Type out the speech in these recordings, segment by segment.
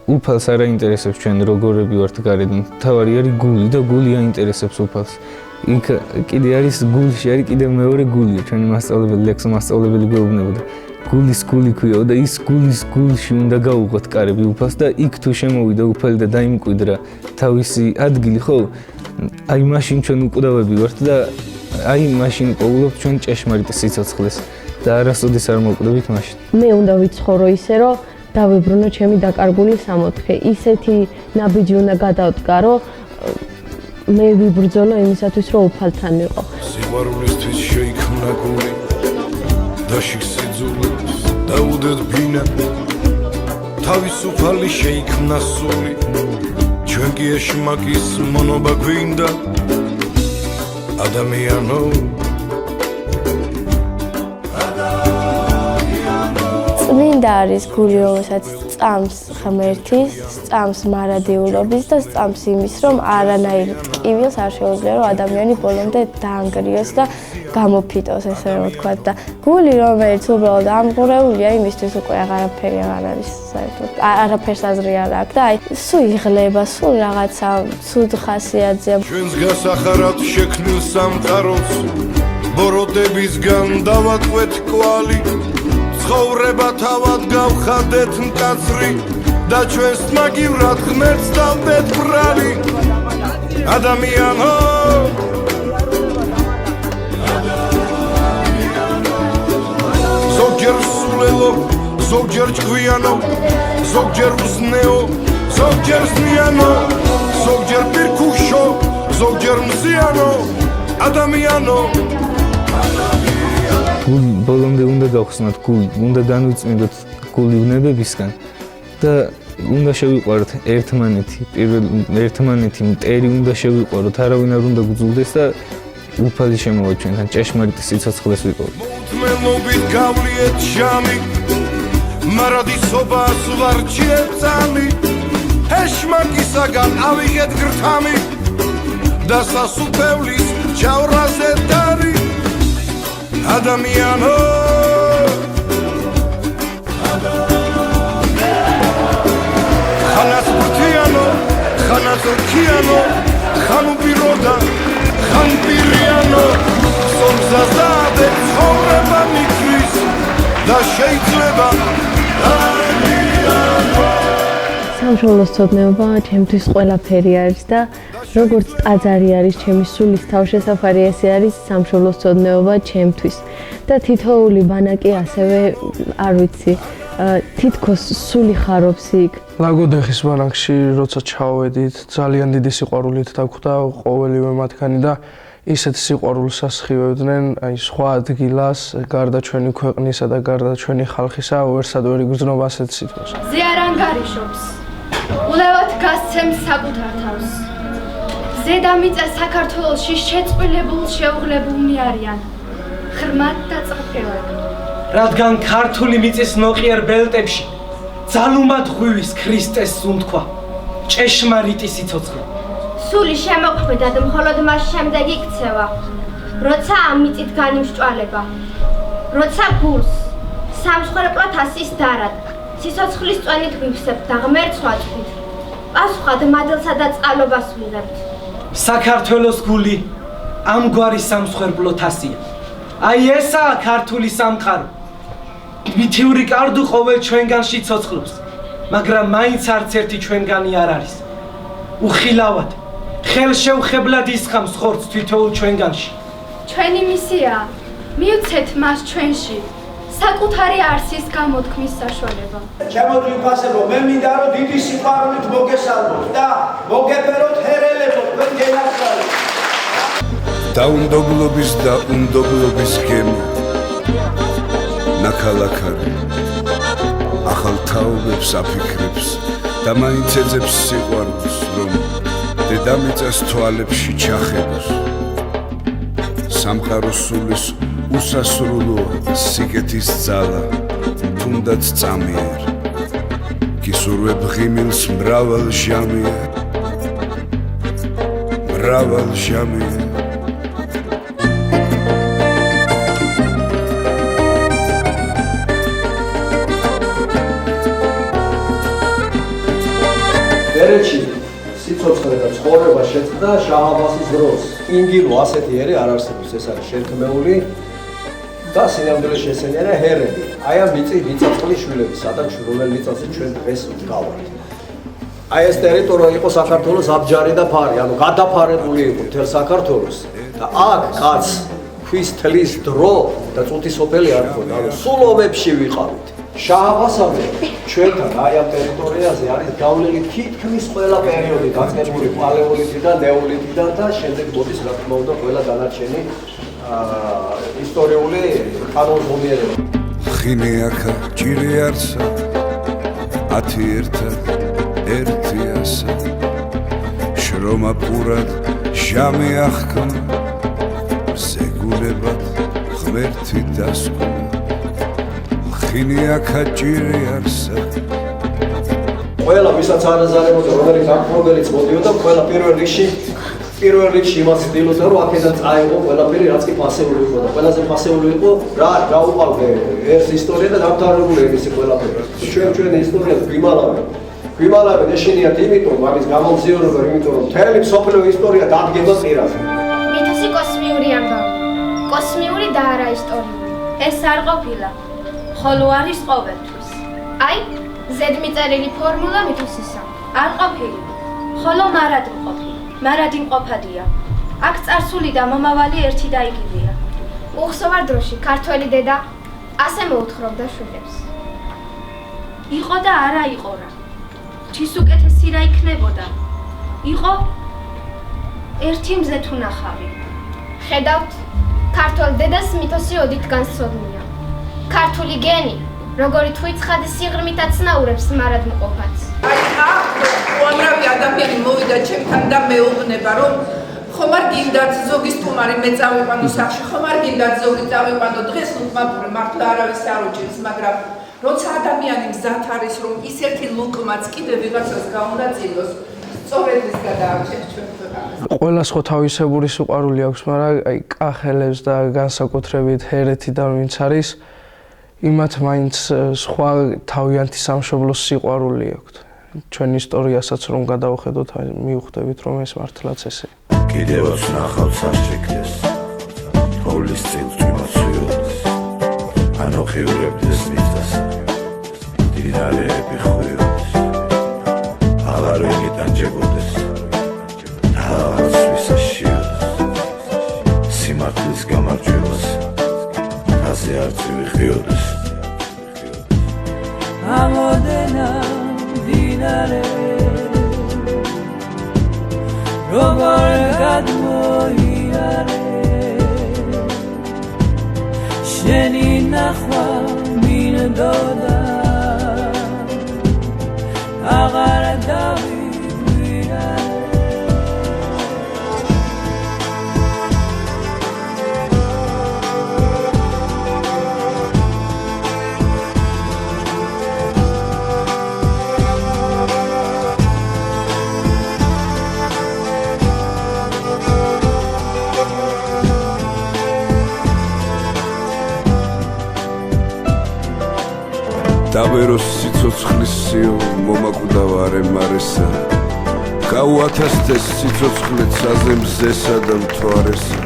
უფალს არ აინტერესებს ჩვენ როგორები ვართ გარედან. თავარი არის გული და გული აინტერესებს უფალს. იქ კიდე არის გულში არის კიდე მეორე გულია. ჩვენი მასწავლებელი ლექსო მასწავლებელი გვეუბნებოდა. გულის გული ქვიაო და ის გულის გულში უნდა გაუღოთ კარები უფალს და იქ თუ შემოვიდა უფალი და დაიმკვიდრა თავისი ადგილი, ხო? აი მაშინ ჩვენ უკვდავები ვართ და აი მაშინ პოულობთ ჩვენ ჭეშმარიტ სიცოცხლეს და არასოდეს არ მოკვდებით მაშინ. მე უნდა ვიცხოვრო ისე, რომ დავიბრუნო ჩემი დაკარგული სამოთხე. ისეთი ნაბიჯი უნდა გადავდგარო, მე ვიბრძოლო იმისათვის, რომ უფალთან ვიყო. სიყვარულისთვის შეიქმნა გული და სიძულს დაუდეთ ბინა თავისუფალი შეიქმნა სული ჩვენ კი ეშმაკის მონობა გვინდა ადამიანო წმინდა არის გული, რომელსაც სწამს ღმერთის, სწამს მარადიულობის და სწამს იმის, რომ არანაირ ტკივილს არ შეუძლია, რომ ადამიანი ბოლომდე დაანგრიოს და გამოფიტოს, ესე რომ ვთქვათ. და გული, რომელიც უბრალოდ ამღვრეულია, იმისთვის უკვე აღარაფერი აღარ არის საერთოდ. არაფერს აზრი არ აქვს და აი, სულ იღლება, სულ რაღაცა ცუდ ხასიათზეა. ჩვენს გასახარად შექმნილ სამყაროს ბოროტებისგან დავატყვეთ კვალი ცხოვრება თავად გავხადეთ მკაცრი და ჩვენს მაგივრად ღმერთს დავდეთ ბრალი ადამიანო ზოგჯერ სულელო ზოგჯერ ჭკვიანო ზოგჯერ უზნეო ზოგჯერ ზნიანო ზოგჯერ პირქუშო ზოგჯერ მზიანო ადამიანო გული ბოლომდე უნდა გავხსნათ გული, უნდა განვიწმინდოთ გული ვნებებისგან და უნდა შევიყვაროთ ერთმანეთი მტერი უნდა შევიყვაროთ, არავინ არ უნდა გძულდეს და უფალი შემოვა ჩვენთან, ჭეშმარიტ სიცოცხლეს ვიყოთ. მოუთმენობით გავლიეთ ჟამი, მარადისობას ვარჩიეთ წამი, ეშმაკისაგან ავიღეთ გრთამი და სასუფევლის ჩავრაზე დარი ადამიანო ხანას ბრთიანო ხანას რქიანო ხან უპიროდა ხან პირიანო სომზადე ცხოვრება მიქრის და შეიძლება სამშობლოს ცოდნეობა ჩემთვის ყველაფერი არის და როგორც ტაძარი არის ჩემი სულის თავშესაფარი, ესე არის სამშობლოს ცოდნეობა ჩემთვის. და თითოეული ბანაკი ასევე, არ ვიცი, თითქოს სული ხარობს იქ. ლაგოდეხის ბანაკში, როცა ჩავედით, ძალიან დიდი სიყვარულით დაგვხვდა ყოველივე მათგანი და ისეთ სიყვარულს ასხივებდნენ, აი სხვა ადგილას, გარდა ჩვენი ქვეყნისა და გარდა ჩვენი ხალხისა, ვერსად ვერ იგრძნობა ასეთ სიტყვას. ზე არ ანგარიშობს. ულევად გასცემს საკუთარ თავს. ზედამიწა საქართველოში შეწყვილებულ შეუღლებულნი არიან. ღრმად და წყრყევად. რადგან ქართული მიწის ნოყიერ ბელტებში ძალუმად ღვივის ქრისტეს სუნთქვა, ჭეშმარიტი სიცოცხლე. სული შემოქმედად მხოლოდ მას შემდეგ იქცევა, როცა ამ მიწით განიმსჭვალება, როცა გულს სამსხვერპლად ასის დარად, სიცოცხლის წვენით ვივსებთ და ღმერთს ვაწვდით. პასუხად მადლსა და წყალობას ვიღებთ. საქართველოს გული ამგვარი სამსხვერპლო თასია. აი ესაა ქართული სამყარო. მითიური კარდუ ყოველ ჩვენგანში ცოცხლობს, მაგრამ მაინც არც ერთი ჩვენგანი არ არის. უხილავად, ხელშეუხებლად ისხამს ხორცს თითოეულ ჩვენგანში. ჩვენი მისიაა მივცეთ მას ჩვენში საკუთარი არსის გამოთქმის საშუალება. ჩემოგვიფასებო, მე მინდა რომ დიდი სიყვარულით მოგესალმოთ და მოგეფეროთ ჰერელებო თქვენ გენაცვალეთ. დაუნდობლობის და უნდობლობის გემი ნაქალაქარი ახალ თაობებს აფიქრებს და მაინც ეძებს სიყვარულს, რომ დედამიწას თვალებში ჩახებოს. სამყაროს სულის უსასრულოა სიკეთის ძალა, თუნდაც წამიერ. გისურვებ ღიმილს მრავალ ჟამია, მრავალ ჟამია. ერეთში სიცოცხლე და ცხოვრება შეწყდა შაჰ-აბასის დროს. ინგილო ასეთი ერი არ არსებობს, ეს არის შეთქმეული და სინამდვილეში შესენია რა ჰერები. აი ამ მიწა-წყლის შვილები, სადაც რომელ მიწაზე ჩვენ დღეს ვდგავართ. აი ეს ტერიტორია იყო საქართველოს აბჯარი და ფარი, ანუ გადაფარებული იყო მთელ საქართველოს და აქ კაც ქვის თლის დრო და წუთის სოფელი არ ქონდა, ანუ სულ ომებში ვიყავით. შაჰ-აბასამდე ჩვენთან აი ამ ტერიტორიაზე არის გავლილი თითქმის ყველა პერიოდი, დაწყებული პალეოლითიდან, ნეოლითიდან და შემდეგ მოდის რა თქმა უნდა ყველა დანარჩენი ისტორიული კანონზომიერება. ხინე აქა ჭირი არცა 10 ერთი ასა შრომა პურად ჟამი ახკმა ზეგულებად ღმერთი დასკვნა ხინე აქა ჭირი არცა ყველა ვისაც არაზარებოდა რომელიც მოდიოდა ყველა პირველ რიგში იმას ცდილობდა რომ აქედან წაიღო ყველაფერი რაც კი ფასეული იყო და ყველაზე ფასეული იყო რა გაუყავდე ეს ისტორია და დამთავრებული ეს ყველაფერი ჩვენი ისტორია გვიმალავენ ეშინიათ იმიტომ ამის გამომზიარება იმიტომ რომ მთელი მსოფლიო ისტორია დადგება პირაზე მითოსი კოსმიური ამბავი კოსმიური და არა ისტორიული ეს არ ყოფილა ხოლო არის ყოველთვის აი ზედმიწერილი ფორმულა მითოსისა არ ყოფილი ხოლო მარადი მყოფადია აქ წარსული და მომავალი ერთი და იგივეა უხსოვარ დროში ქართველი დედა ასე მოუთხრობდა შვილებს იყო და არა იყო რა თვის უკეთესი რა იქნებოდა იყო ერთი მზეთუნახავი ხედავთ ქართველ დედას მითოსი ოდით განსწოდნია ქართული გენი როგორი თვითცხადი სიღრმით აცნაურებს მარადმყოფას აი უამრავი ადამიანი მოვიდა ჩემთან და მეუბნება რომ ხომ არ გინდათ ზოგი სტუმარი მე წავიყვანო სახში ხომ არ გინდათ ზოგი წავიყვანო დღეს ნუ მართლა არავის არ უჭირს მაგრამ როცა ადამიანი მზად არის რომ ის ერთი ლუკმაც კიდე ვიღაცას გაუნაწილოს სწორედ ეს გადაარჩენს ჩვენ ქვეყანას ყველა სხვა თავისებური სიყვარული აქვს მაგრამ აი კახელებს და განსაკუთრებით ჰერეთიდან ვინც არის იმათ მაინც სხვა თავიანთი სამშობლოს სიყვარული აქვს ჩვენ ისტორიასაც რომ გადავხედოთ მივხვდებით რომ ეს მართლაც ესე კიდევაც ნახავ სასჭიქდეს თოვლის წინ წვიმაცვიოდეს ანოხიურებდეს მიწას დინარეები ხვიოდეს აღარ ვიგიტანჯებოდეს რაღაც ვისაშიოდეს სიმართლის გამარჯვებას ასე არც ვიხიოდეს ამოდენა დინარე როგორ გადმოიარე შენი ნახვა მინდოდა აღარ დავიგვირა დავეროს სიცოცხლის სიო მომაკვდავარე მარესა გაუათასდეს სიცოცხლე საზემზესა და მთვარესა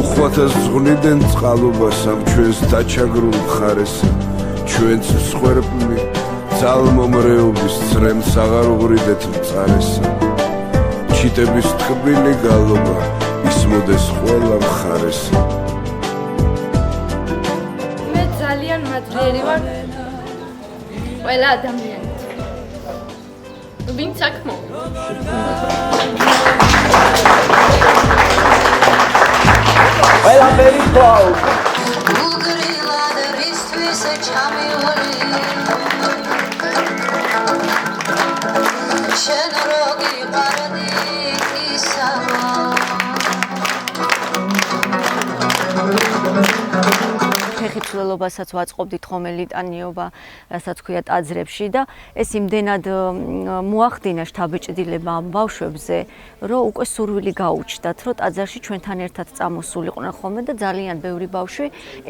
უხვათას ზღვნიდან წყალობას ამ ჩვენს დაჩაგრულ მხარესა ჩვენც მსხვერპლი ძალმომრეობის წრემს აღარ უღრიდეთ მწარესა ჩიტების ტკბილი გალობა ისმოდეს ყველა მხარესა მე ძალიან მადლიერი ვარ ყველა ადამიანით ვინც აქ ყველაფერი გავს უგრილად რისთვის ჩამივალი შენ როგი პარადისაა ხიჩლელობასაც ვაწყობდით ხოლმე ლიტანიობა, რასაც ქვია ტაძრებში და ეს იმდენად მოახდინა შთაბეჭდილება ამ ბავშვებზე, რომ უკვე სურვილი გაუჩნდათ, რომ ტაძარში ჩვენთან ერთად წამოსულიყვნენ ხოლმე და ძალიან ბევრი ბავშვი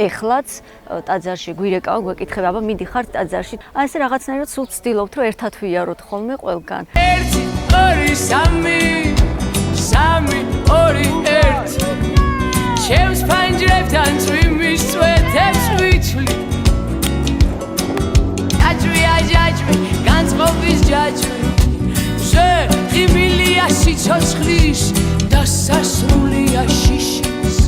ეხლაც ტაძარში გვირეკავა, გვეკითხება, აბა მიდიხართ ტაძარში. აი ესე რაღაცნაირად სულ ვცდილობთ, რომ ერთად ვიაროთ ხოლმე ყველგან. 1, 2, 3, 2, 1 ჩემს ფანჯრებთან წვიმის წვეთებს ვიჩვი აჯვი განწყობის ჯაჯვი ღიმილია სიცოცხლის და სასრულია შიშის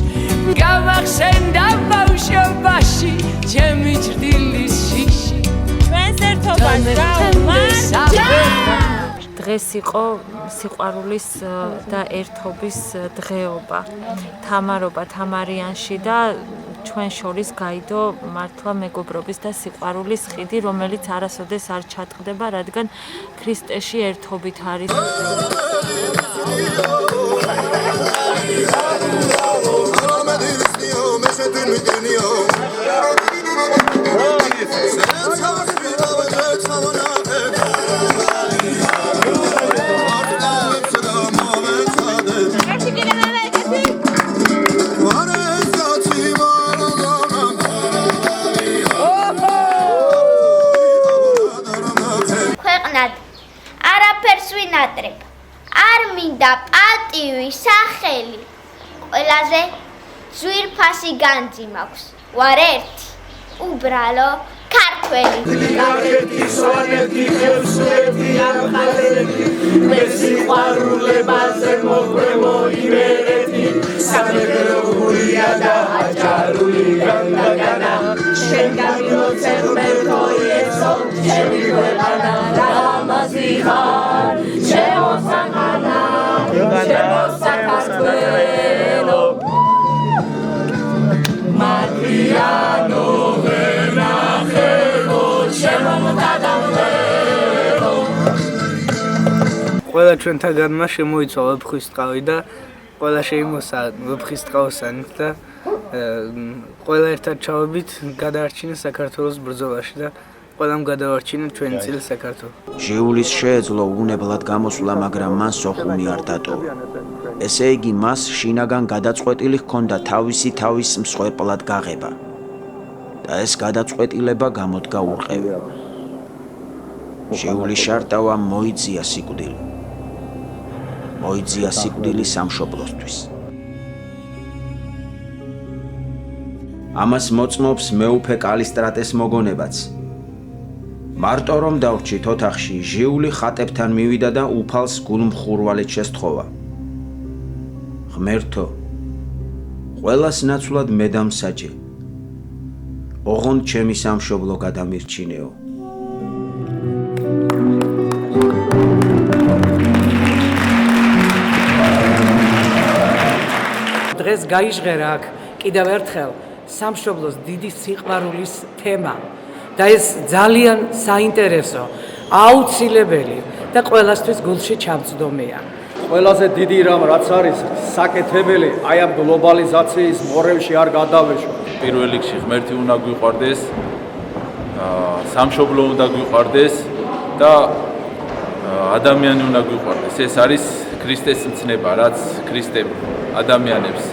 გამახსენდა ბავშვობაში ჩემი ჭრდილის შიში ჩვენს ერთობას დავმართ დღეს იყო სიყვარულის და ერთობის დღეობა თამარობა თამარიანში და ჩვენ შორის გაიდო მართლა მეგობრობის და სიყვარულის ხიდი, რომელიც არასოდეს არ ჩატყდება, რადგან ქრისტეში ერთობით არის. არ მინდა პატივი სახელი ყველაზე ძვირფასი განძი მაქვს ვარ ერთი უბრალო ქართველი გაგეთი სვანეთი ხევსურეთი არ ხალხები მე სიყვარულებაზე მოგვემო იმერეთი სამეგრო გურია და აჭარული განდაგანა შენ გამილოცებ მე თოიესო ჩემი ქვეყანა რამაზი ხარ ჩემო საკანა ჩემო საქართველო მადრიანო ვერნახელო ჩემო მდადავლელო ყველა ჩვენთაგანმა შემოიცვა ვეფხვის ტყავი და ყველა შეიმოსა ვეფხვის ტყავსანით და ყველა ერთად ჩავებით გადაარჩინეს საქართველოს ბრძოლაში და ყველამ გადავარჩინა ჩვენი წილი საქართველო. ჟიულის შეეძლო უნებლად გამოსვლა, მაგრამ მან სოხუმი არ დატოვა. ესე იგი მას შინაგან გადაწყვეტილი ჰქონდა თავისი თავის მსხვერპლად გაღება. და ეს გადაწყვეტილება გამოდგა ურყევი. ჟიულის შარტავა მოიძია სიკვდილი. მოიძია სიკვდილი სამშობლოსთვის. ამას მოწმობს მეუფე კალისტრატეს მოგონებაც. მარტო რომ დავრჩით ოთახში, ჟიული ხატებთან მივიდა და უფალს გულმხურვალედ შესთხოვა. ღმერთო, ყველას ნაცვლად მე დამსაჯე. ოღონდ ჩემი სამშობლო გადამირჩინეო. დღეს გაიჟღერა აქ კიდევ ერთხელ სამშობლოს დიდი სიყვარულის თემა. და ეს ძალიან საინტერესო, აუცილებელი და ყველასთვის გულში ჩამწვდომია. ყველაზე დიდი რამ რაც არის საკეთებელი, აი ამ გლობალიზაციის მორევში არ გადავეშვა. პირველ რიგში ღმერთი უნდა გვიყვარდეს, სამშობლო უნდა გვიყვარდეს და ადამიანი უნდა გვიყვარდეს. ეს არის ქრისტეს მცნება, რაც ქრისტემ ადამიანებს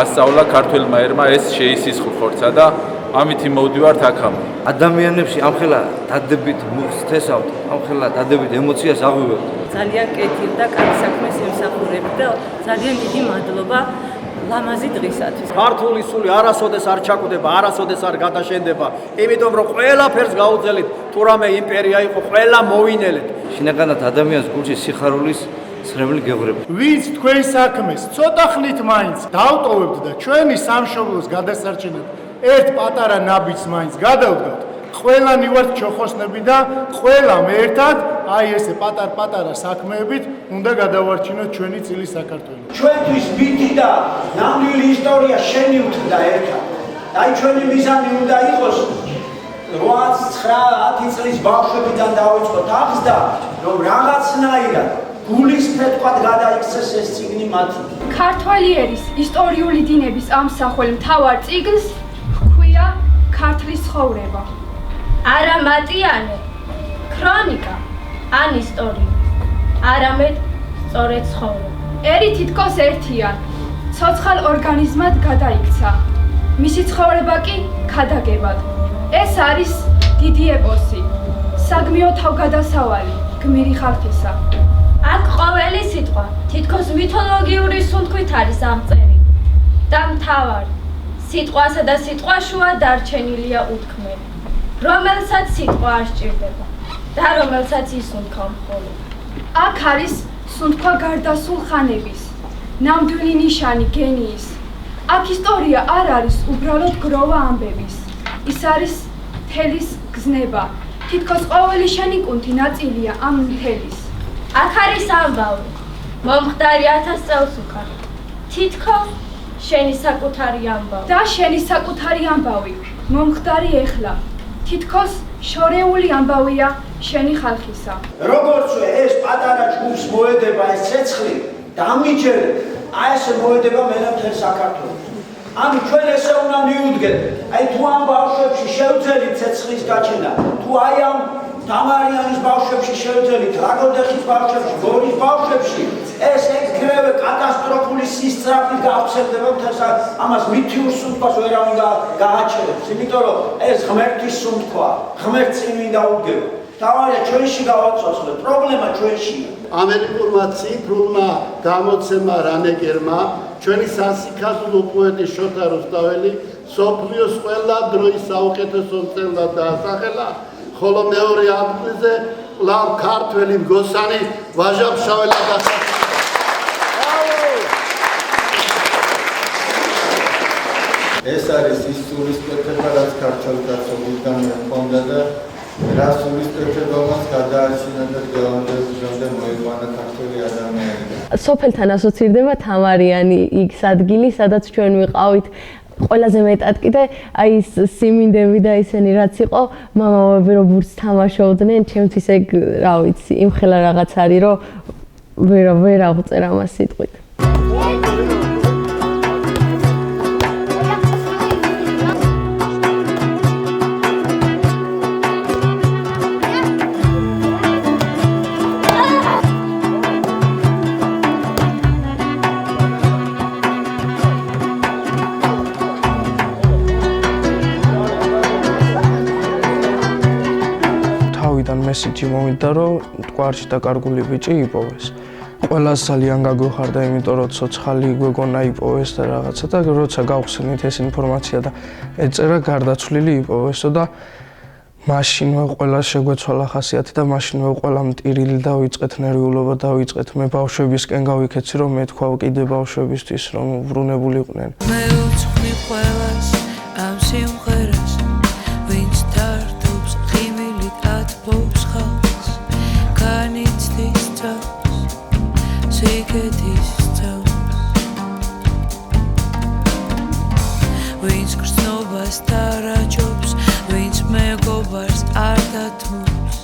ასწავლა ქართველმა ერმა ეს შეისისხლხორცა და ამითი მოვდივართ აქამდე. ადამიანებში ამხელა დადებით მოგცესავთ, ამხელა დადებით ემოციას აღვივებთ. ძალიან კეთილ და კარგ საქმეს ემსახურებ და ძალიან დიდი მადლობა ლამაზი დღისათვის. ქართული სული არასოდეს არ ჩაკვდება, არასოდეს არ გადაშენდება, იმიტომ რომ ყველაფერს გაუძელით, თუ რამე იმპერია იყო, ყველა მოვინელეთ. შინაგანად ადამიანს გულში სიხარულის ცრემლი გეღრება. ვინც თქვენ საქმეს ცოტა ხნით მაინც დავტოვებთ და ჩვენი სამშობლოს გადასარჩენად ერთ პატარა ნაბიჯს მაინც გადავდგათ, ყველანი ვართ ჩოხოსნები და ყველამ ერთად აი ესე პატარ-პატარა საქმეებით უნდა გადავარჩინოთ ჩვენი წილი საქართველო. ჩვენთვის ბიდი და ნამდვილი ისტორია შენივთ და ერთად. აი ჩვენი მიზანი უნდა იყოს 8-9-10 წლის ბავშვებიდან დავიწყოთ ახს და რომ რაღაცნაირად გულის ფეთქვად გადაიქცეს ეს წიგნი მათი. ქართველი ერის ისტორიული დინების ამსახველ მთავარ წიგნს ჰქვია ქართლის ცხოვრება. არა მატიანე, ქრონიკა, ან ისტორია. არამედ სწორედ ცხოვრება. ერი თითქოს ერთია, ცოცხალ ორგანიზმად გადაიქცა. მისი ცხოვრება კი ქადაგებად. ეს არის დიდი ეპოსი, საგმიო თავგადასავალი გმირი ხალხისა. აქ ყოველი სიტყვა თითქოს მითოლოგიური სუნთქვით არის აღწერილი. და მთავარი, სიტყვასა და სიტყვაშუა დარჩენილია უთქმელი, რომელსაც სიტყვა არ სჭირდება და რომელსაც ისუნთქვა მხოლოდ. აქ არის სუნთქვა გარდასულ ხანების, ნამდვილი ნიშანი გენიის. აქ ისტორია არ არის უბრალოდ გროვა ამბების, ის არის მთელის გზნება, თითქოს ყოველი შენი კუნთი ნაწილია ამ მთელის. აქ არის ამბავი, მომხდარი 1000 წელს უკან, თითქოს შენი საკუთარი ამბავი. და შენი საკუთარი ამბავი, მომხდარი ეხლა, თითქოს შორეული ამბავია შენი ხალხისა. როგორც ეს პატარა ჯგუფს მოედება ეს ცეცხლი, დამიჯერეთ, აი ეს მოედება მელა მთელ საქართველოს. ანუ ჩვენ ესე უნდა მივუდგეთ, აი თუ ამ ბავშვებში შევძელით ცეცხლის გაჩენა, თუ აი ამ დამარიანის ბავშვებში შევძელით, რაგოდეხის ბავშვებში, გორის ბავშვებში, ეს ეგრევე კატასტროფული სისწრაფით გავრცელდება მთელს ამას მითიურ სუნთქვას ვერავინ გააჩერებს, იმიტომ რომ ეს ღმერთის სუნთქვა, ღმერთს წინ მინდა უდგება. თავარია ჩვენში გავაცოცხლეთ, პრობლემა ჩვენშია. ამერიკულმა ციფრულმა გამოცემა რანეგერმა ჩვენი სასიქასლო პოეტი შოთა რუსთაველი სოფლიოს ყველა დროის საუკეთესო მწერლად დაასახელა, ხოლო მეორე ადგილზე კვლავ ქართველი მგოსანი ვაჟა-ფშაველა დასახელა. ეს არის ის სულისკვეთება, რაც ქართველ კაცობისგან მქონდა და რა სულისკვეთებამაც გადაარჩინა და დღევანდელ მოიყვანა ქართველი ადამიანი. სოფელთან ასოცირდება თამარიანი იქ ადგილი, სადაც ჩვენ ვიყავით. ყველაზე მეტად კიდე აი ეს სიმინდები და ისინი რაც იყო, მამაები რო ბურთს თამაშობდნენ, ჩემთვის ეგ რა ვიცი, იმხელა რაღაც არის, რომ ვერ აღწერ ამას სიტყვით. მესიჯი მომიდა, რომ მტკვარში დაკარგული ბიჭი იპოვეს. ყველას ძალიან გაგვეხარდა, იმიტომ რომ ცოცხალი გვეგონა იპოვეს და რაღაცა და როცა გავხსენით ეს ინფორმაცია და ეწერა გარდაცვლილი იპოვესო და მაშინვე ყველა შეგვეცვალა ხასიათი და მაშინვე ყველა მტირილი დავიწყეთ, ნერვიულობა დავიწყეთ. მე ბავშვებისკენ გავიქეცი, რომ მე თქვა კიდე ბავშვებისთვის, რომ ბრუნებული იყვნენ. მე უცხნი ყველას ამ სიმღერას, ვინც თართობს ღიმილით ათბობს ხალხს, განიცდის წელს, სიგეთის წელს, ვინც გრძნობას დარაჯობს, ვინც მეგობარს არ დათმობს.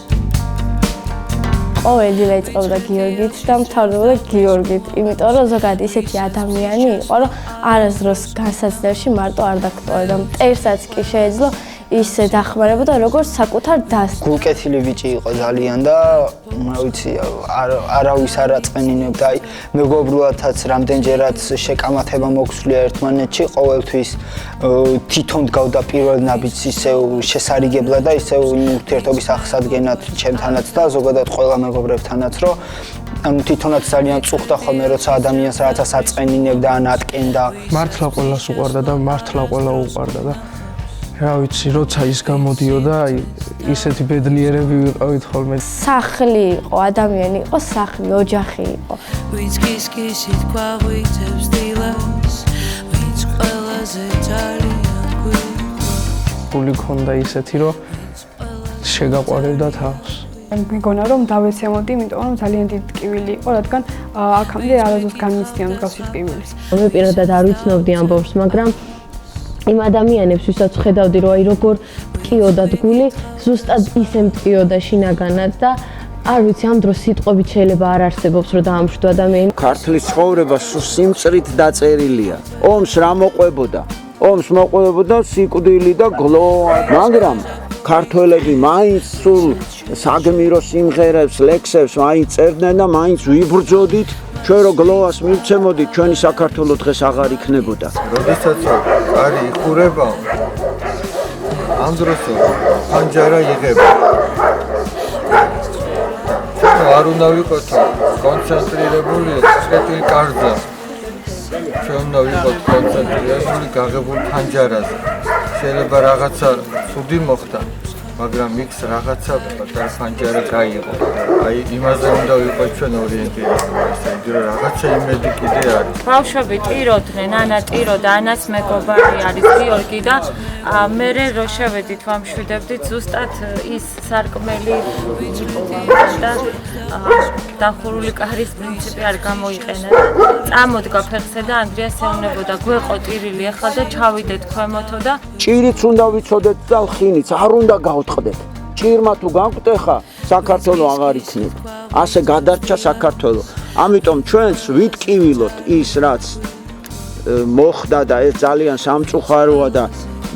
ყოველი ეწყობდა გიორგით და მთავრდებოდა გიორგით, იმიტომ რომ ზოგადად ისეთი ადამიანი იყო, რომ არასდროს განსაცდელში მარტო არ დაგტოვებდა. მტერსაც კი შეეძლო ისე დახმარებოდა, როგორც საკუთარ დას. გულკეთილი ბიჭი იყო ძალიან და რა ვიცი, არავის არ აწყენინებდა. აი, მეგობრულადაც რამდენჯერაც შეკამათება მოგსვლია ერთმანეთში, ყოველთვის თვითონ დგავდა პირველ ნაბიჯს ისევ შესარიგებლად და ისევ ურთიერთობის აღსადგენად ჩემთანაც და ზოგადად ყველა მეგობრებთანაც, რომ ანუ თვითონაც ძალიან წუხდა ხოლმე, როცა ადამიანს რაღაცას აწყენინებდა ან ატკენდა. მართლა ყველას უყვარდა და მართლა ყველა უყვარდა და რა ვიცი, როცა ის გამოდიოდა, აი ისეთი ბედნიერები ვიყავით ხოლმე. სახლი იყო, ადამიანი იყო, სახლი, ოჯახი იყო. ვინც კისკისით გვაღვიძებს დილას, ვინც ყველაზე ძალიან გვიყვარს. გული ქონდა ისეთი, რომ შეგაყვარებდა თავს. მეგონა რომ დავეცემოდი, იმიტომ რომ ძალიან დიდი ტკივილი იყო, რადგან აქამდე არასდროს განმიცდია მსგავსი ტკივილი. მე პირადად არ ვიცნობდი ამბობს, მაგრამ იმ ადამიანებს, ვისაც ხედავდი, რომ აი როგორ ტკიოდათ გული, ზუსტად ისე მტკიოდა შინაგანად და არ ვიცი, ამ დროს სიტყვებით შეიძლება არ არსებობს, რომ დაამშვიდო ადამიანი. ქართლის ცხოვრება სულ სიმწრით დაწერილია. ომს რა მოყვებოდა? ომს მოყვებოდა სიკვდილი და გლო, მაგრამ ქართველები მაინც სულ საგმირო სიმღერებს, ლექსებს მაინც წერდნენ და მაინც ვიბრძოდით, ჩვენ რო გლოას მივცემოდით, ჩვენი საქართველო დღეს აღარ იქნებოდა. როდესაც კარი იხურება, ამ დროს ფანჯარა იღება. ჩვენ არ უნდა ვიყოთ კონცენტრირებული წკეტილ კარზე. ჩვენ უნდა ვიყოთ კონცენტრირებული გაღებულ ფანჯარაზე. შეიძლება რაღაცა ცუდი მოხდა, მაგრამ იქ რაღაცა პატარა ფანჯარა გაიღო. აი იმაზე უნდა ვიყოთ ჩვენ ორიენტირებული, ისე რომ რაღაცა იმედი კიდე არის. ბავშვები ტიროდნენ, ანა ტიროდა, ანას მეგობარი არის გიორგი და მე რო შევედით ვამშვიდებდით, ზუსტად ის სარკმელი და დახურული კარის პრინციპი არ გამოიყენა. წამოდგა ფეხზე და ანდრიას ეუბნებოდა, გვეყო ტირილი ახლა და ჩავიდეთ ქვემოთო და ჭირიც უნდა ვიცოდეთ და ლხინიც არ უნდა გავტყდეთ. ჭირმა თუ გავკტეხა, საქართველო აღარ იქნება. ასე გადარჩა საქართველო. ამიტომ ჩვენც ვიტკივილოთ ის, რაც მოხდა და ეს ძალიან სამწუხაროა და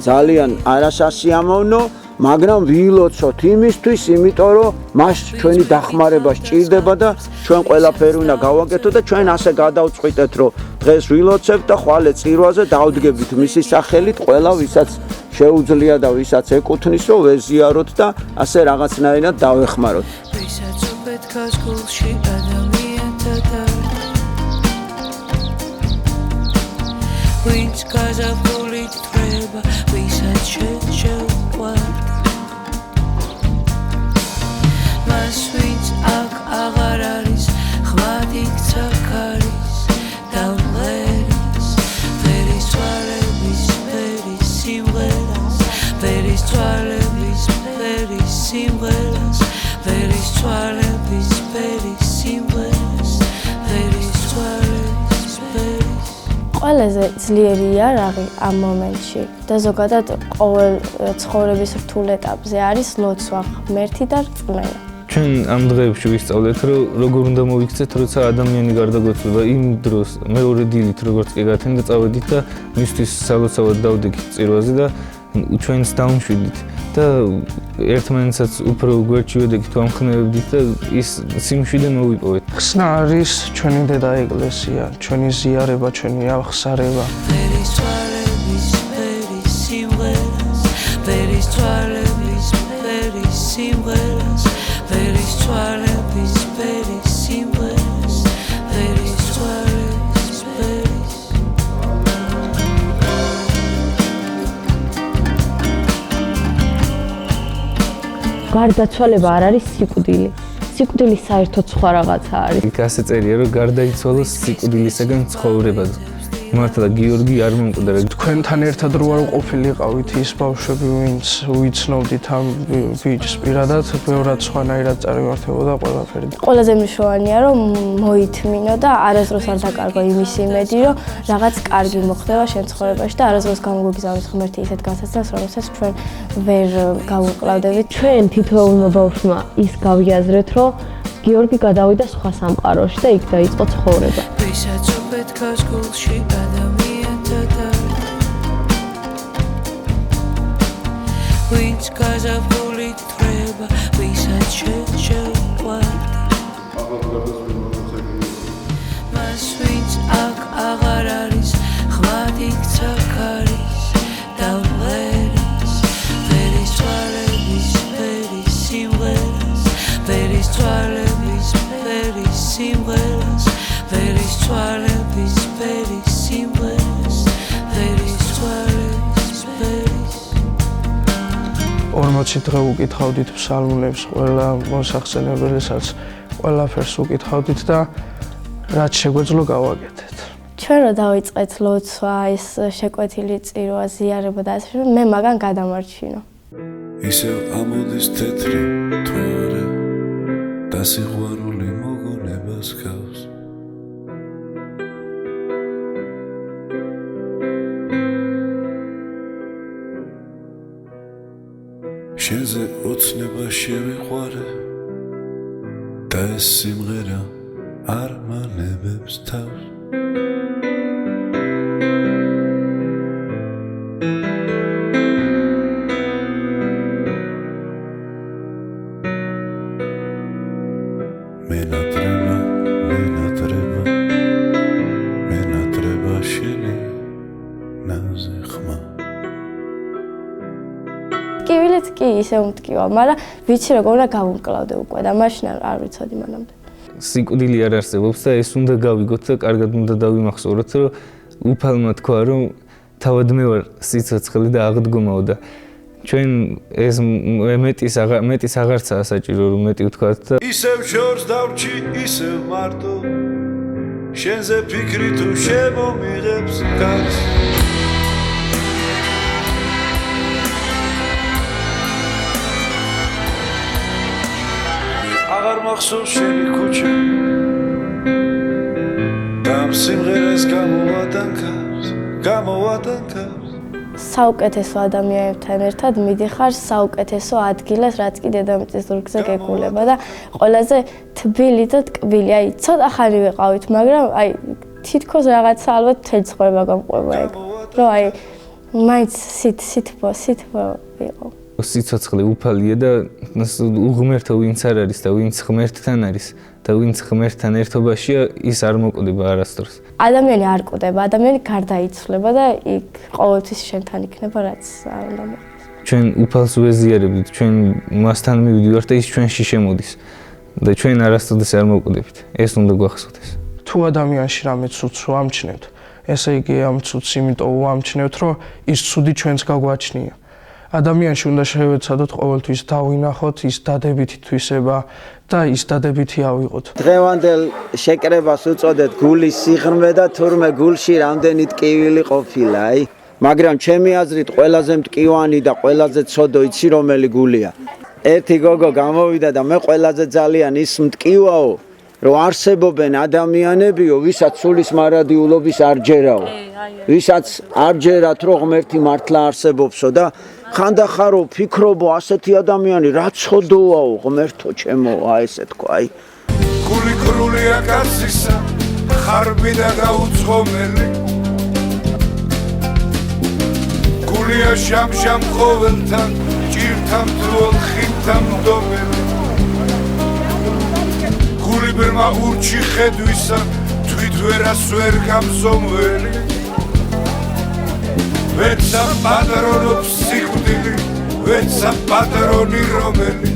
ძალიან არასასიამოვნო, მაგრამ ვილოცოთ იმისთვის, იმიტომ რომ მას ჩვენი დახმარება სჭირდება და ჩვენ ყველაფერი უნდა გავაკეთოთ და ჩვენ ასე გადავწყვიტეთ, რომ დღეს ვილოცებთ და ხვალე წირვაზე დავდგებით მისი სახელით ყველა ვისაც შეუძლია და ვისაც ეკუთვნის, რომ ვეზიაროთ და ასე რაღაცნაირად დავეხმაროთ. ვისაც უბედქოს გულში ადამიანთა და ვინც გაზაფხულით თვრება, ვისაც შეჩევყვართ მას ვინც აქ აღარ არის, ხვად იქცა ქარის დავლერის ვერის თვალების ვერის სიმღერას, ვერის თვალების ვერის სიმღერას, ვერის თვალების ვერის სიმღერას, ვერის თვალების ვერის. ყველაზე ძლიერი იარაღი ამ მომენტში და ზოგადად ყოველ ცხოვრების რთულ ეტაპზე არის ლოცვა, ღმერთი და რწმენა. ჩვენ ამ დღეებში ვისწავლეთ, რომ როგორ უნდა მოიქცეთ, როცა ადამიანი გარდაგვეცლება იმ დროს მეორე დილით როგორც კი გათენდა წავედით და მისთვის სალოცავად დავდგით წირვაზე და ჩვენს დავმშვიდით და ერთმანეთსაც უფრო გვერდში ვედეგით ვამხნევებდით და ის სიმშვიდე მოვიპოვეთ. ხსნა არის ჩვენი დედა ეკლესია, ჩვენი ზიარება, ჩვენი აღსარება. ვერის თვალების ვერის სიმღერას, ვერის თვალების ვერის სიმღერას, ვერის თვალების ვერის სიმღერას, ვერის თვალების ვერის. გარდაცვალება არ არის სიკვდილი. სიკვდილი საერთოდ სხვა რაღაცა არის. იქ ასე წერია, რომ გარდაიცვალოს სიკვდილისაგან ცხოვრება. მართლა გიორგი არ მომკვდარა. თქვენთან ერთად რო არ ყოფილიყავით ის ბავშვები, ვინც ვიცნობდით ამ ბიჭს პირადად, ბევრად სხვანაირად წარიმართებოდა ყველაფერი. ყველაზე მნიშვნელოვანია, რომ მოითმინო და არასდროს არ დაკარგო იმის იმედი, რომ რაღაც კარგი მოხდება შენ ცხოვრებაში და არასდროს გამოგვიგზავნის ღმერთი ისეთ განსაცდელს, რომელსაც ჩვენ ვერ გავუკლავდებით. ჩვენ თითოეულმა ბავშვმა ის გავიაზრეთ, რომ გიორგი გადავიდა სხვა სამყაროში და იქ დაიწყო ცხოვრება. ვისაც უბედქოს გულში ადამიანთა და ვინც გაზაფხულით თვრება, ვისაც შეჩევყვართ მას ვინც აქ აღარ არის, ხვად იქცა ქარის დავლერის ვერის თვალების ვერის სიმღერას, ვერის თვალების ვერის სიმღერას, ვერის თვალების ვერის სიმღერას, ვერის თვალების ვერის. 40 დღე უკითხავდით ფსალმუნებს, ყველა მოსახსენებელსაც ყველაფერს უკითხავდით და რაც შეგვეძლო გავაკეთეთ. ჩვენ რო დავიწყეთ ლოცვა, ეს შეკვეთილი წირვა, ზიარება და ასე შემდეგ, მე მაგან გადამარჩინო. ისევ ამოდის თეთრი თვარე და სიყვარული მოგონებას გავს. შენზე ოცნება შევიყვარე და ეს სიმღერა არ მანებებს თავს. ტკივილიც კი ისე უმტკივა, მაგრამ ვიცი როგორ უნდა გავუმკლავდე უკვე და მაშინ არ ვიცოდი მანამდე. სიკვდილი არ არსებობს და ეს უნდა გავიგოთ და კარგად უნდა დავიმახსოვროთ, რომ უფალმა თქვა, რომ თავად მე ვარ სიცოცხლე და აღდგომაო და ჩვენ ეს მეტის აღარცაა საჭირო რომ მეტი ვთქვათ და ისევ შორს დავრჩი ისევ მარტო შენზე ფიქრი თუ შემომიღებს კაც აღარ მახსოვს შენი ქუჩა და ამ სიმღერას გამოვატანქავს საუკეთესო ადამიანებთან ერთად მიდიხარ საუკეთესო ადგილას, რაც კი დედამიწის ზურგზე გეგულება და ყველაზე თბილი და ტკბილი. აი, ცოტა ხანი ვიყავით, მაგრამ აი, თითქოს რაღაცა ალბათ მთელი ცხოვრება გამყვება ეგ. რომ აი, მაინც სითბო იყო. სიცოცხლე უფალია და უღმერთო ვინც არ არის და ვინც ღმერთთან არის და ვინც ღმერთთან ერთობაშია, ის არ მოკვდება არასდროს. ადამიანი არ კვდება, ადამიანი გარდაიცვლება და იქ ყოველთვის შენთან იქნება, რაც არ უნდა მოხდეს. ჩვენ უფალს ვეზიარებდით, ჩვენ მასთან მივიდივართ და ის ჩვენში შემოდის და ჩვენ არასდროს არ მოკვდებით. ეს უნდა გვახსოვდეს. თუ ადამიანში რამე ცუდს ვამჩნევთ, ესე იგი ამ ცუდს იმიტომ ვამჩნევთ, რომ ის ცუდი ჩვენს გაგვაჩნია. ადამიანში უნდა შევეცადოთ ყოველთვის დავინახოთ ის დადებითი თვისება და ის დადებითი ავიღოთ. დღევანდელ შეკრებას უწოდეთ გულის სიღრმე და თურმე გულში რამდენი ტკივილი ყოფილა, აი. მაგრამ ჩემი აზრით ყველაზე მტკივანი და ყველაზე ცოდო იცი რომელი გულია. ერთი გოგო გამოვიდა და მე ყველაზე ძალიან ის მტკივაო, რომ არსებობენ ადამიანებიო, ვისაც სულის მარადიულობის არ ჯერაო. ვისაც არ ჯერათ, რომ ღმერთი მართლა არსებობსო და ხანდახარო ფიქრობო ასეთი ადამიანი რა ცოდოაო ღმერთო ჩემო აი ესე თქვა აი გული კრულია კაცისა ხარბი და გაუცხომელი გულია შამ ყოველთან ჭირთან თრუელ ხილთან მდომელი გული ბრმა ურჩი ხედვისა თვით ვერას ვერ გამზომველი ვეცა პატრონობს სიკვდილი, ვეცა პატრონი რომელი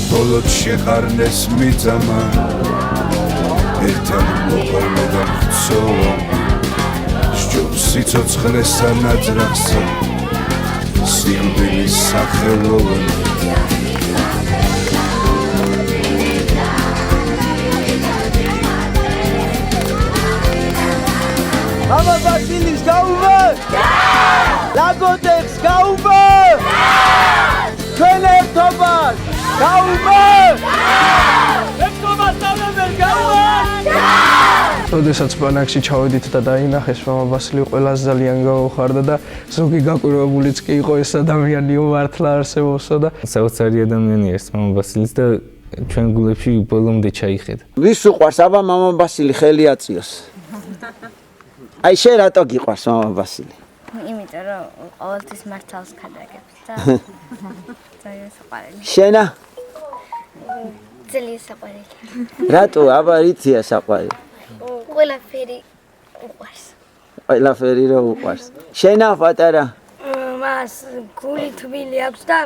ბოლოდ შეყარნეს მიძამა ერთად მოყოლე და ხცოვა სჯობს სიცოცხლესა ნაძრახსა სიკვდილის სახელოვანი მამა ბასილის გაუვა? ლაგოდეხს გაუვა? ჩვენ ერთობას გაუვა? ერთობას დავებერ გაუვა? როდესაც ბანაკში ჩავედით და დაინახეს მამა ბასილი ყველას ძალიან გაუხარდა და ზოგი გაკვირვებულიც კი იყო ეს ადამიანიო მართლა არსებობსო და საოცარი ადამიანია ეს მამა ბასილიც და ჩვენ გულებში ბოლომდე ჩაიხედა. ვის უყვარს აბა მამა ბასილი ხელი აწიოს. აი შენ რატო გიყვარს მამა ბასილი? იმიტომ რომ ყოველთვის მართალს ქადაგებს და ძალიან საყვარელი. შენა? ძალიან საყვარელი. რატო აბა რითია საყვარელი? ყველაფერი უყვარს. ყველაფერი რო უყვარს. შენა პატარა? მას გული თბილი აქვს და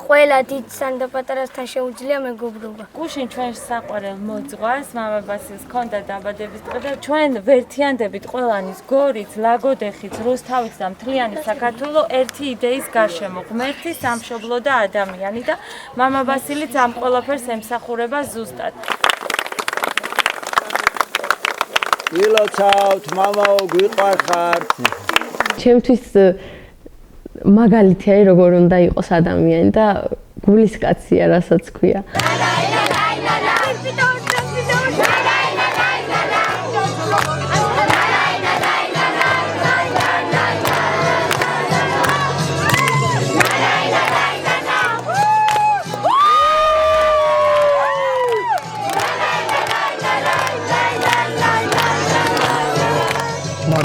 ყველა დიდსან და პატარასთან შეუძლია მეგობრობა. გუშინ ჩვენ საყვარელ მოძღვარს მამა ბასილს ჰქონდა დაბადების დღე და ჩვენ ვერთიანდებით ყველანის გორიც, ლაგოდეხიც, რუსთავიც და მთლიანი საქართველო ერთი იდეის გარშემო ღმერთი, სამშობლო და ადამიანი და მამა ბასილიც ამ ყველაფერს ემსახურება ზუსტად. ვილოცავთ მამაო გვიყვარხართ. ჩემთვის მაგალითი არის როგორ უნდა იყოს ადამიანი და გულის კაცია რასაც ქვია.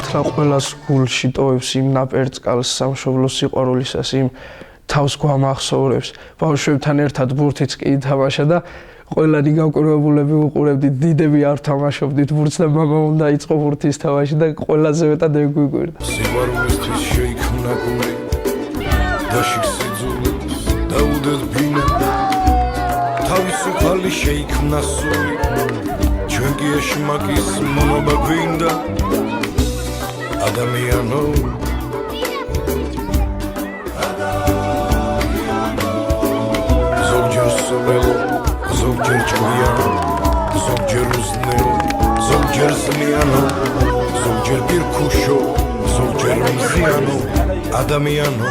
მართლა ყველას გულში ტოვებს იმ ნაპერწკალს სამშობლოს სიყვარულისას, იმ თავს გვამახსოვრებს. ბავშვებთან ერთად ბურთიც კი ითამაშა და ყველანი გავკვირვებულები უყურებდით, დიდები არ თამაშობდით ბურთს და მამა უნდა იწყო ბურთის თამაში და ყველაზე მეტად ეგ გვიგვირდა. სიყვარულისთვის შეიქმნა გული და შიგსიძულებს დაუდეთ ბინა თავისუფალი შეიქმნა სული ჩვენ კი ეშმაკის მონობა გვინდა ადამიანო ზოგჯერ სულელო ზოგჯერ ჭკვიანო ზოგჯერ უზნეო ზოგჯერ ზნიანო ზოგჯერ პირქუშო ზოგჯერ მზიანო ადამიანო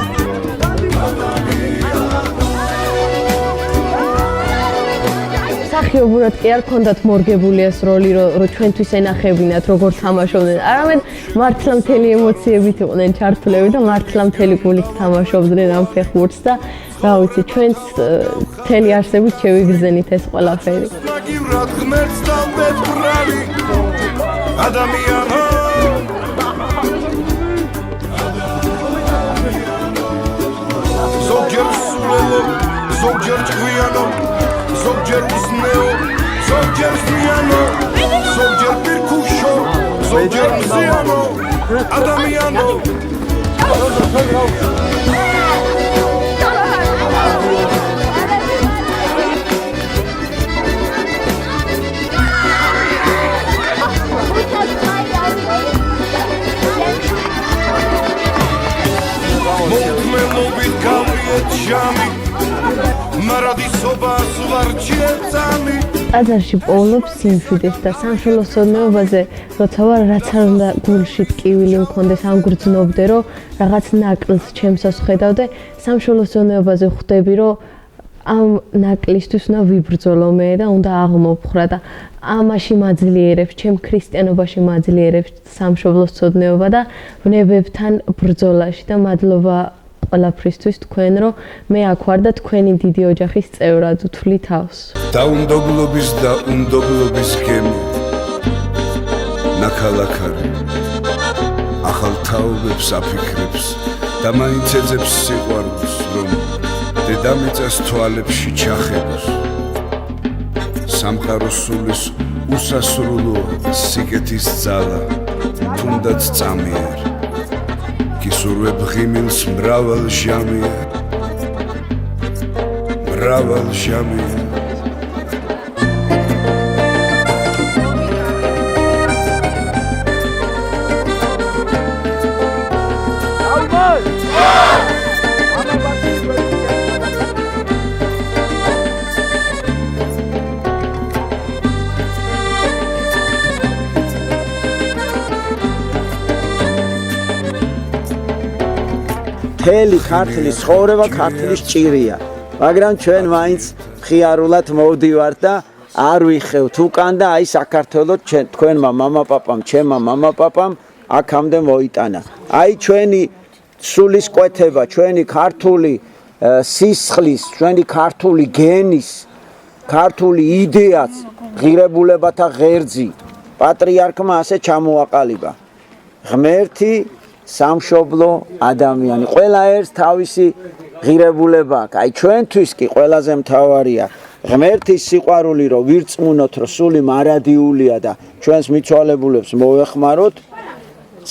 სახიობურად კი არ ქონდათ მორგებული ეს როლი, რომ ჩვენთვის ენახებინათ, როგორ თამაშობდნენ. არამედ მართლა მთელი ემოციებით იყვნენ ჩართულები და მართლა მთელი გულით თამაშობდნენ ამ ფეხბურთს და რა ვიცი, ჩვენც მთელი არსებით შევიგრძენით ეს ყველაფერი. ნაგივრად ღმერთს დამბედბრალი ადამიანო ზოგჯერ სულელო ზოგჯერ ჭკვიანო ზოგჯერ უზნეო ზოგჯერ ზნიანო ზოგჯერ პირქუშო ზოგჯერ მზიანო ადამიანო მოგმელობით გავიეთ ჟამი მარადისობას ვარჩიებწამი ტაძარში პოულობს სიმშვიდეს და სამშობლოსწოდნეობაზე როცა ვარ რაც არ უნდა გულში ტკივილი მქონდეს ამ გრძნობდე რომ რაღაც ნაკლს ჩემსას ხედავდე სამშობლოსწოდნეობაზე ხვდები რომ ამ ნაკლისთვის უნდა ვიბრძოლო მე და უნდა აღმოფხრა და ამაში მაძლიერებს ჩემ ქრისტიანობაში მაძლიერებს სამშობლოსწოდნეობა და ვნებებთან ბრძოლაში და მადლობა ყველაფრისთვის თქვენ რომ მე აქ ვარ და თქვენი დიდი ოჯახის წევრად ვთვლი თავს. დაუნდობლობის და უნდობლობის გემი ნაქალაქარი ახალ თაობებს აფიქრებს და მაინც ეძებს სიყვარულს რომ დედამიწას თვალებში ჩახებას სამყაროს სულის უსასრულოა სიკეთის ძალა თუნდაც წამიერ გისურვებ ღიმილს მრავალ ჟამია მთელი ქართლის ცხოვრება ქართლის ჭირია, მაგრამ ჩვენ მაინც მხიარულად მოვდივართ და არ ვიხევთ უკან და აი საქართველოს თქვენმა მამაპაპამ, ჩემმა მამაპაპამ აქამდე მოიტანა. აი ჩვენი სულისკვეთება, ჩვენი ქართული სისხლის, ჩვენი ქართული გენის, ქართული იდეაც, ღირებულებათა ღერძი პატრიარქმა ასე ჩამოაყალიბა. ღმერთი სამშობლო ადამიანი ყველა ერთს თავისი ღირებულება აქვს. აი ჩვენთვის კი ყველაზე მთავარია ღმერთის სიყვარული რომ ვირწმუნოთ რომ სული მარადიულია და ჩვენს მიცვალებულებს მოვეხმაროთ.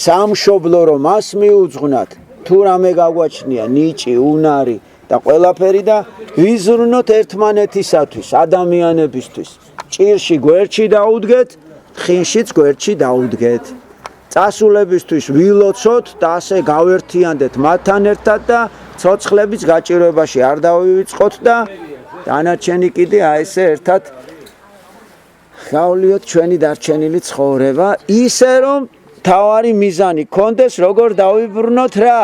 სამშობლო რომ მას მიუძღვნათ, თუ რამე გაგვაჩნია ნიჭი, უნარი და ყველაფერი და ვიზრუნოთ ერთმანეთისათვის, ადამიანებისთვის. ჭირში გვერდში დაუდგეთ, ხინშიც გვერდში დაუდგეთ. წასულებისთვის ვილოცოთ და ასე გავერთიანდეთ მათთან ერთად და ცოცხლების გაჭირვებაში არ დავივიწყოთ და დანარჩენი კიდე აი ესე ერთად გავლიოთ ჩვენი დარჩენილი ცხოვრება ისე რომ თავარი მიზანი გქონდეს როგორ დავიბრუნოთ რა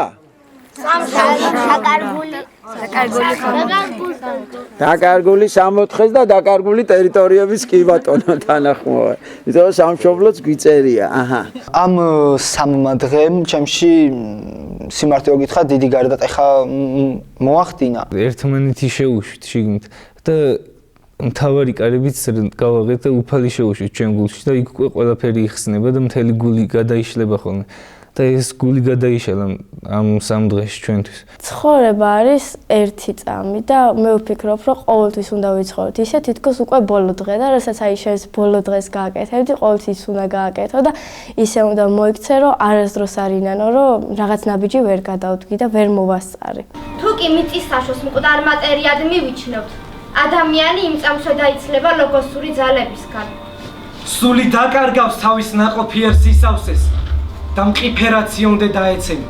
დაკარგული 64-ს და დაკარგული ტერიტორიების კი ბატონო თანახმოვარ. იმიტომ რომ სამშობლოც გვიწერია. აჰა. ამ სამმა დღემ ჩემში სიმართლე გითხრა დიდი გარდატეხა მოახდინა. ერთმანეთი შეუშვით შიგნით და მთავარი კარებიც გავაღეთ და უფალი შევუშვით ჩვენ გულში და იქ უკვე ყველაფერი იხსნება და მთელი გული გადაიშლება ხოლმე. და ეს გული გადაიშალა ამ სამ დღეში ჩვენთვის. ცხოვრება არის ერთი წამი და მე ვფიქრობ, რომ ყოველთვის უნდა ვიცხოვროთ ისე, თითქოს უკვე ბოლო დღე და რასაც აი შენს ბოლო დღეს გააკეთებდი, ყოველთვის უნდა გააკეთო და ისე უნდა მოიქცე, რომ არასდროს არ ინანო, რომ რაღაც ნაბიჯი ვერ გადავდგი და ვერ მოვასწარი. თუ კი მიწის საშოს მკვდარ მატერიად მივიჩნევთ, ადამიანი იმ წამსვე დაიცლება ლოგოსური ძალებისგან. სული დაკარგავს თავის ნაყოფიერ სისავსეს და მყიფერაცი უნდა დაეცემი.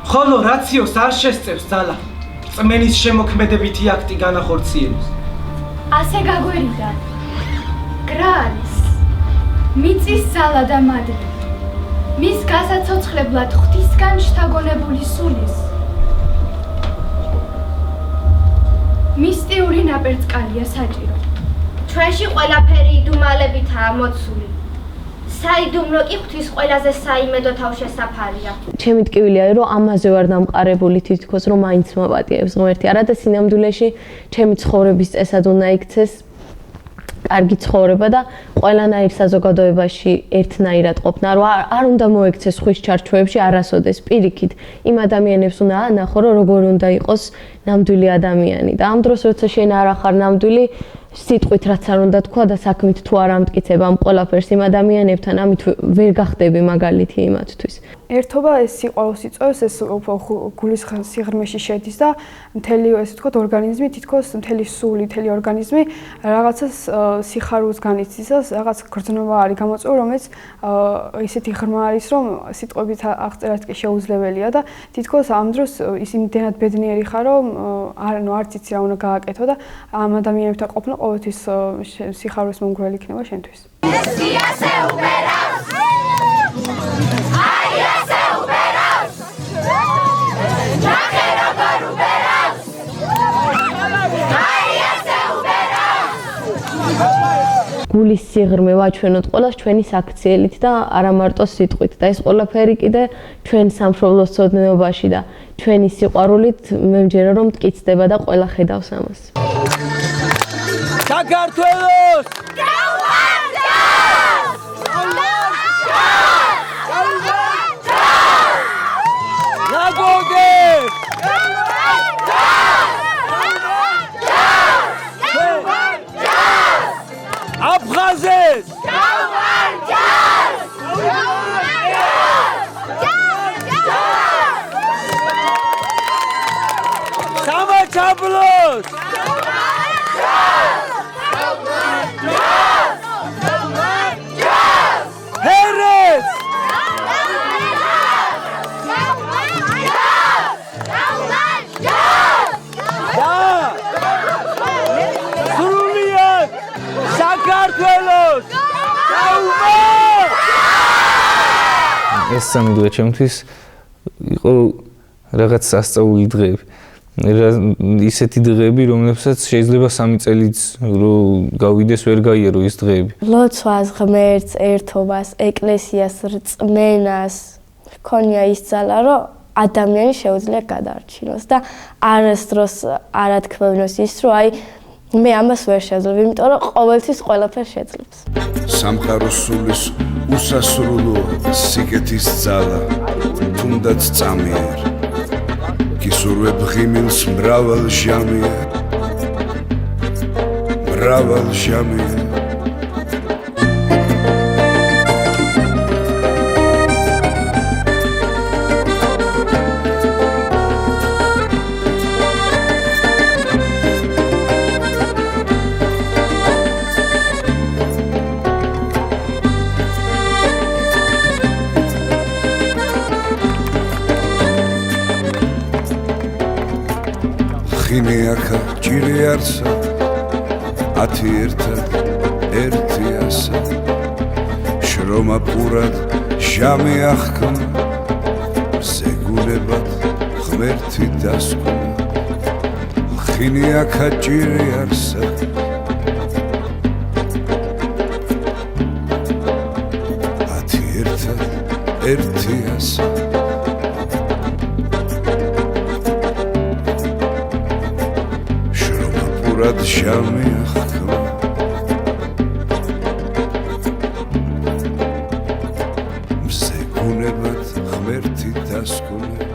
ხოლო რაციოს არ შესწევს ძალა, წმენის შემოქმედებითი აქტი განახორციელოს. ასე გაგვერიდა. გრაალის, მიწის ძალა და მადლი. მის გასაცოცხლებლად ღვთისგან შთაგონებული სულის. მისტიური ნაპერწკალია საჭირო. ჩვენში ყველაფერი იდუმალებითაა მოცული. საიდუმლო კი ღვთის ყველაზე საიმედო თავშესაფარია. ჩემი ტკივილია, რომ ამაზე ვარ დამყარებული თითქოს, რომ მაინც მოვატიებს ღმერთი. არა და სინამდვილეში ჩემი ცხოვრების წესად უნდა იქცეს კარგი ცხოვრება და ყველანაირ საზოგადოებაში ერთნაირად ყოფნა, რომ არ უნდა მოექცეს ხვის ჩარჩოებში არასოდეს პირიქით. იმ ადამიანებს უნდა ანახო, რომ როგორ უნდა იყოს ნამდვილი ადამიანი და ამ დროს როცა შენ არ ახარ ნამდვილი სიტყვით რაც არ უნდა თქვა და საქმით თუ არ ამტკიცებ ამ ყველაფერს იმ ადამიანებთან, ამით ვერ გახდები მაგალითი იმათთვის. ერთობა ეს სიყვარულს იწვევს, ეს გულის სიღრმეში შედის და მთელი ესე ვთქვათ ორგანიზმი, თითქოს მთელი სული, მთელი ორგანიზმი რაღაცას სიხარულს განიცდის და რაღაც გრძნობა არის გამოწვეული, რომელიც ისეთი ღრმა არის, რომ სიტყვებით აღწერად კი შეუძლებელია და თითქოს ამ დროს ის იმდენად ბედნიერი ხარ, რომ არც იცი რა უნდა გააკეთო და ამ ადამიანებთან ყოფნა ყოველთვის სიხარულის მომგვრელი იქნება შენთვის. გულის სიღრმე ვაჩვენოთ ყველას ჩვენი საქციელით და არა მარტო სიტყვით და ეს ყველაფერი კიდე ჩვენ სამშობლოს ცოდნეობაში და ჩვენი სიყვარულით მე მჯერა რომ მტკიცდება და ყველა ხედავს ამას. საქართველოს აფხაზეს სამაჩაბლოს ჰერეს სრულიად საქართველოს ეს სამი დღე ჩემთვის იყო რაღაც სასწაული დღეები. ისეთი დღეები, რომლებსაც შეიძლება 3 წელიც რო გავიდეს ვერ გაიარო ის დღეები. ლოცვას, ღმერთს, ერთობას, ეკლესიას, რწმენას ქონია ის ძალა, რომ ადამიანი შეუძლია გადაარჩინოს და არასდროს არ ათქმევინოს ის, რომ აი მე ამას ვერ შეძლებ, იმიტომ რომ ყოველთვის ყველაფერს შეძლებს. სამყაროს სულის უსასრულო სიკეთის ძალა, თუნდაც წამიერ. გისურვებ ღიმილს მრავალ ჟამიერ. ხინეაქა ჭირი არსა 10 ერთად ერთიასა შრომა პურად ჟამი ახკნა ზეგულებად ღმერთი დასკვნა ხინეაქა ჭირი არსა ერთიასა შრომა პურად ჟამი ახკნა დასკვნე